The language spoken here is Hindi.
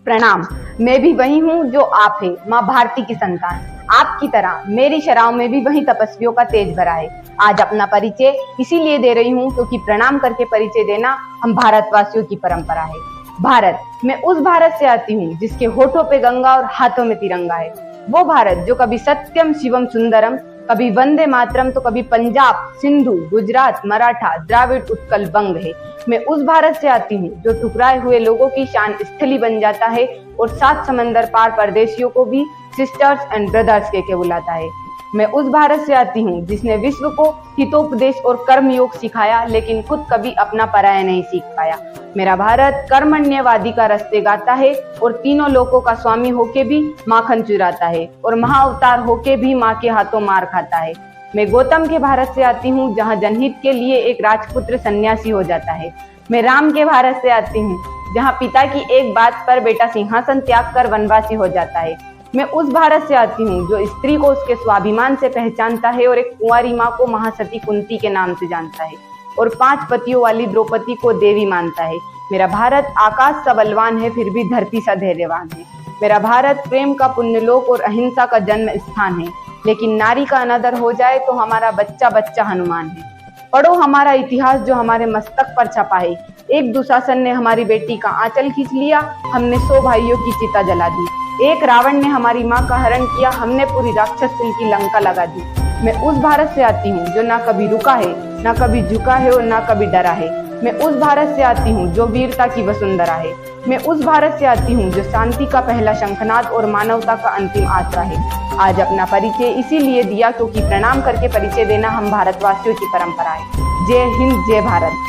प्रणाम। मैं भी वही हूँ जो आप है, माँ भारती की संतान। आपकी तरह मेरी शराब में भी वही तपस्वियों का तेज भरा है। आज अपना परिचय इसीलिए दे रही हूँ क्योंकि प्रणाम करके परिचय देना हम भारतवासियों की परंपरा है। भारत, मैं उस भारत से आती हूँ जिसके होठों पे गंगा और हाथों में तिरंगा है। वो भारत जो कभी सत्यम शिवम सुंदरम, कभी वंदे मातरम तो कभी पंजाब, सिंधु, गुजरात, मराठा, द्राविड़, उत्कल, बंग है। मैं उस भारत से आती हूँ जो ठुकराए हुए लोगों की शान स्थली बन जाता है और 7 समंदर पार परदेशियों को भी सिस्टर्स एंड ब्रदर्स के बुलाता है। मैं उस भारत से आती हूँ जिसने विश्व को हितोपदेश और कर्म योग सिखाया, लेकिन खुद कभी अपना पराया नहीं सीख पाया। मेरा भारत कर्मण्यवादी का रास्ते गाता है और तीनों लोकों का स्वामी होके भी माखन चुराता है और महाअवतार होके भी माँ के हाथों मार खाता है। मैं गौतम के भारत से आती हूँ जहाँ जनहित के लिए एक राजपुत्र सन्यासी हो जाता है। मैं राम के भारत से आती हूँ जहाँ पिता की एक बात पर बेटा सिंहासन त्याग कर वनवासी हो जाता है। मैं उस भारत से आती हूँ जो स्त्री को उसके स्वाभिमान से पहचानता है और एक कुंवारी माँ को महासती कुंती के नाम से जानता है और 5 पतियों वाली द्रौपदी को देवी मानता है। मेरा भारत आकाश सा बलवान है फिर भी धरती सा धैर्यवान है। मेरा भारत प्रेम का पुण्यलोक और अहिंसा का जन्म स्थान है, लेकिन नारी का अनादर हो जाए तो हमारा बच्चा बच्चा हनुमान है। पढ़ो हमारा इतिहास जो हमारे मस्तक पर छपा है। एक दुशासन ने हमारी बेटी का आंचल खींच लिया, हमने 100 भाइयों की चिता जला दी। एक रावण ने हमारी माँ का हरण किया, हमने पूरी राक्षस कुल की लंका लगा दी। मैं उस भारत से आती हूँ जो ना कभी रुका है, ना कभी झुका है और ना कभी डरा है। मैं उस भारत से आती हूँ जो वीरता की वसुंधरा है। मैं उस भारत से आती हूँ जो शांति का पहला शंखनाद और मानवता का अंतिम आसरा है। आज अपना परिचय इसीलिए दिया क्योंकि प्रणाम करके परिचय देना हम भारतवासियों की परंपरा है। जय हिंद, जय भारत।